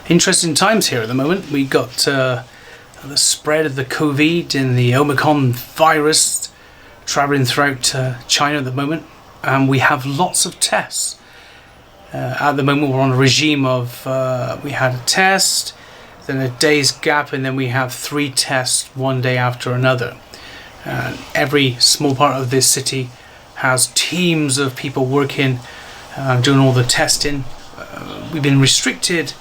Interesting times here at the moment. We got the spread of the COVID and the Omicron virus traveling throughout China at the moment, and we have lots of tests. At the moment we're on a regime of we had a test, then a day's gap, and then we have 3 tests one day after another. Every small part of this city has teams of people working, doing all the testing. We've been restricted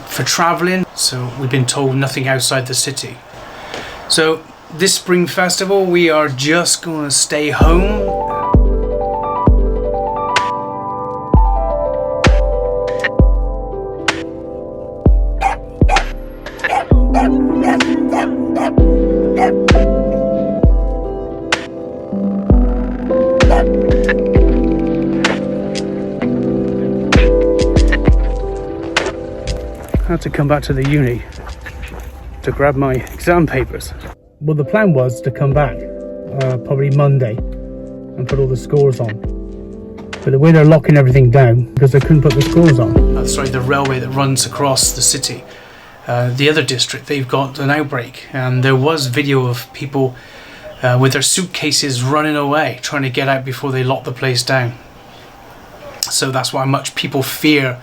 for traveling, so we've been told nothing outside the city. So this spring festival we are just going to stay home. I had to come back to the uni to grab my exam papers. Well, the plan was to come back probably Monday and put all the scores on. But the way they're locking everything down, because they couldn't put the scores on. Sorry, the railway that runs across the city, the other district, they've got an outbreak. And there was video of people with their suitcases running away, trying to get out before they lock the place down. So that's why much people fear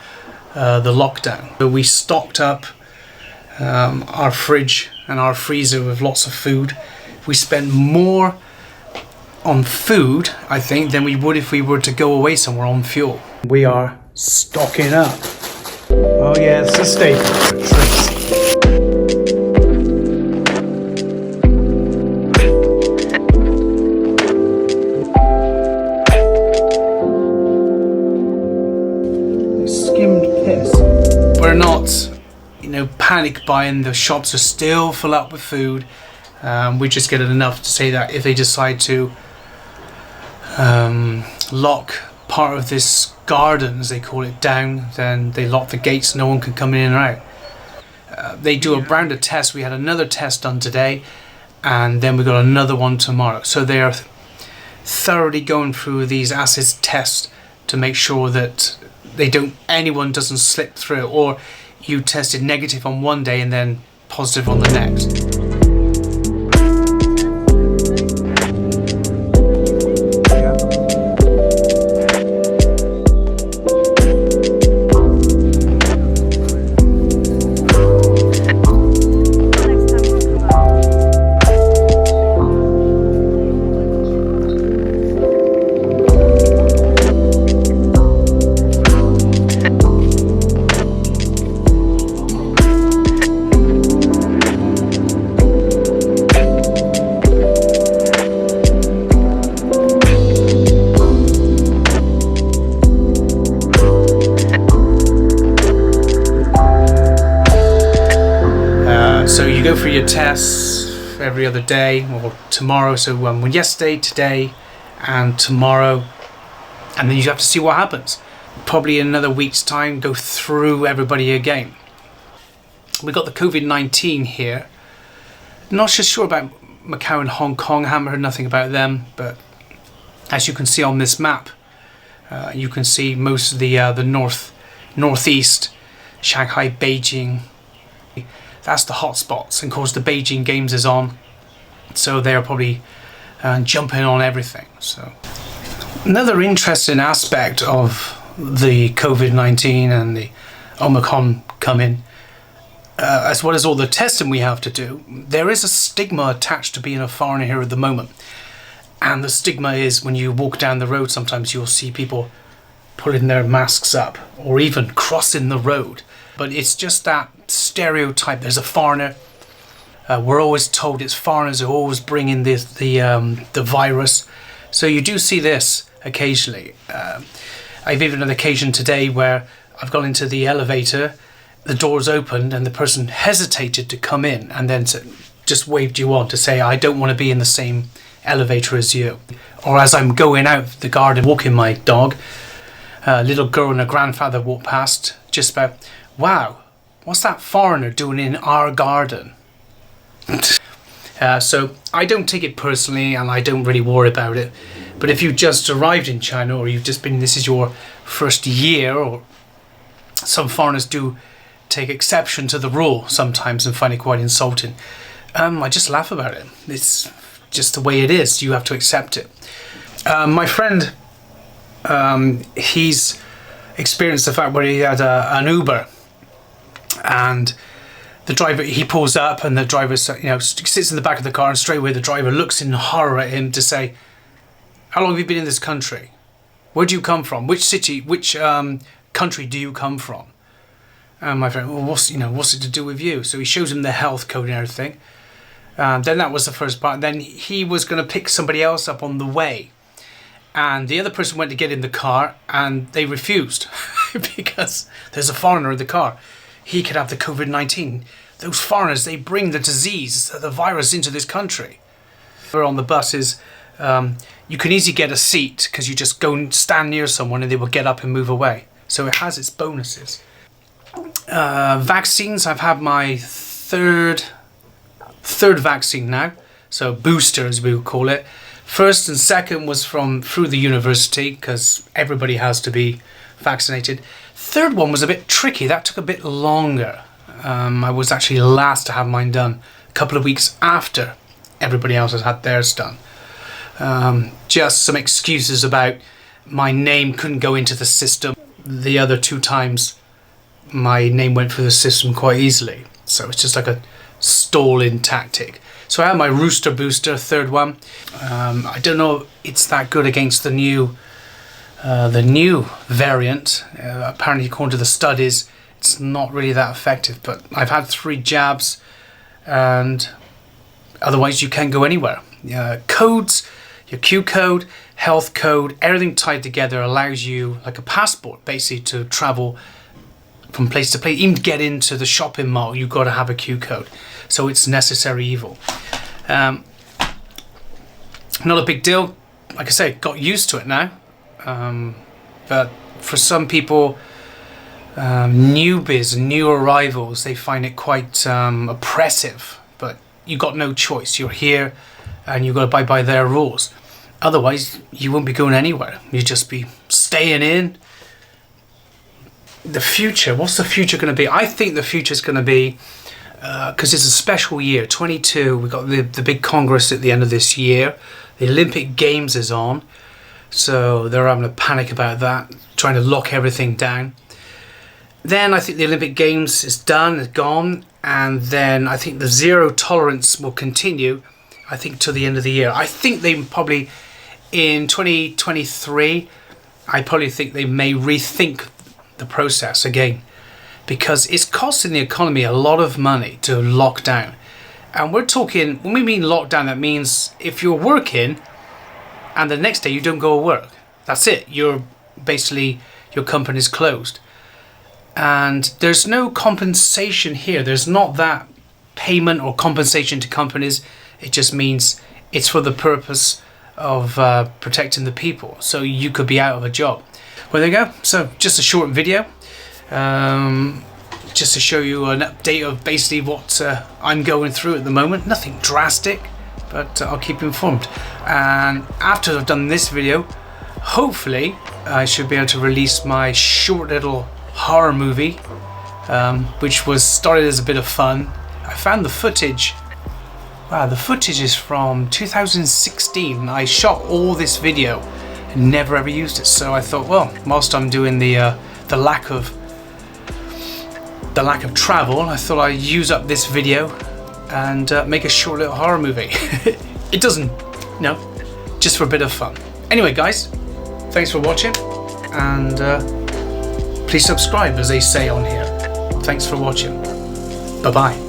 the lockdown. So we stocked up our fridge and our freezer with lots of food. We spent more on food, I think, than we would if we were to go away somewhere on fuel. We are stocking up. Oh yeah, it's a staple. We're not, panic buying. The shops are still full up with food. We just get enough to say that if they decide to lock part of this garden, as they call it, down, then they lock the gates. No one can come in or out. They do a round of tests. We had another test done today, and then we got another one tomorrow. So they are thoroughly going through these acid tests to make sure that anyone doesn't slip through, or you tested negative on one day and then positive on the next. So you go for your tests every other day or tomorrow. So yesterday, today and tomorrow, and then you have to see what happens. Probably in another week's time, go through everybody again. We got the COVID-19 here. Not just sure about Macau and Hong Kong. I haven't heard nothing about them, but as you can see on this map, you can see most of the northeast, Shanghai, Beijing. That's the hot spots, and of course the Beijing Games is on, so they're probably jumping on everything. So another interesting aspect of the COVID-19 and the Omicron coming, as well as all the testing we have to do, there is a stigma attached to being a foreigner here at the moment. And the stigma is when you walk down the road, sometimes you'll see people putting their masks up or even crossing the road. But it's just that stereotype. There's a foreigner. We're always told it's foreigners who always bring in the virus. So you do see this occasionally. I've even had an occasion today where I've gone into the elevator, the doors opened, and the person hesitated to come in, and then just waved you on to say, I don't want to be in the same elevator as you. Or as I'm going out of the garden walking my dog, a little girl and her grandfather walked past, just about, wow, what's that foreigner doing in our garden? So I don't take it personally, and I don't really worry about it. But if you just arrived in China, or you've just been, this is your first year, or some foreigners do take exception to the rule sometimes and find it quite insulting. I just laugh about it. It's just the way it is. You have to accept it. My friend, he's experienced the fact where he had an Uber, and the driver, he pulls up and the driver, sits in the back of the car, and straight away the driver looks in horror at him to say, "How long have you been in this country? Where do you come from? Which city, which country do you come from?" And my friend, "Well, what's it to do with you?" So he shows him the health code and everything. Then that was the first part. Then he was going to pick somebody else up on the way. And the other person went to get in the car and they refused because there's a foreigner in the car. He could have the COVID-19. Those foreigners, they bring the disease, the virus into this country. We're on the buses. You can easily get a seat because you just go and stand near someone and they will get up and move away. So it has its bonuses. Vaccines, I've had my third vaccine now. So booster, as we would call it. First and second was through the university because everybody has to be vaccinated. Third one was a bit tricky. That took a bit longer. I was actually last to have mine done a couple of weeks after everybody else has had theirs done. Just some excuses about my name couldn't go into the system. The other 2 times my name went through the system quite easily. So it's just like a stalling tactic. So I had my rooster booster, third one. I don't know if it's that good against the new variant. Apparently, according to the studies, it's not really that effective. But I've had 3 jabs, and otherwise you can't go anywhere. Codes, your Q code, health code, everything tied together allows you, like a passport, basically, to travel from place to place. Even to get into the shopping mall, you've got to have a Q code. So it's necessary evil. Not a big deal. Like I say, got used to it now. But for some people, newbies, new arrivals, they find it quite oppressive. But you got no choice. You're here and you've got to abide by their rules. Otherwise, you won't be going anywhere. You'll just be staying in. The future, what's the future going to be? I think the future is going to be, because it's a special year, 22, we've got the big Congress at the end of this year. The Olympic Games is on, so they're having a panic about that, trying to lock everything down. Then I think the Olympic Games is done, it's gone, and then I think the zero tolerance will continue, I think, till the end of the year. I think they probably, in 2023, I probably think they may rethink the process again, because it's costing the economy a lot of money to lock down. And we're talking, when we mean lockdown, that means if you're working and the next day you don't go to work, that's it. You're basically, your company's closed. And there's no compensation here. There's not that payment or compensation to companies. It just means it's for the purpose of protecting the people. So you could be out of a job. Well, there you go. So just a short video, just to show you an update of basically what I'm going through at the moment. Nothing drastic, but I'll keep you informed. And after I've done this video, hopefully I should be able to release my short little horror movie, which was started as a bit of fun. I found the footage. Wow, the footage is from 2016. I shot all this video and never ever used it. So I thought, well, whilst I'm doing the lack of travel, I thought I'd use up this video and make a short little horror movie. It doesn't, just for a bit of fun. Anyway, guys, thanks for watching, and please subscribe, as they say on here. Thanks for watching. Bye bye.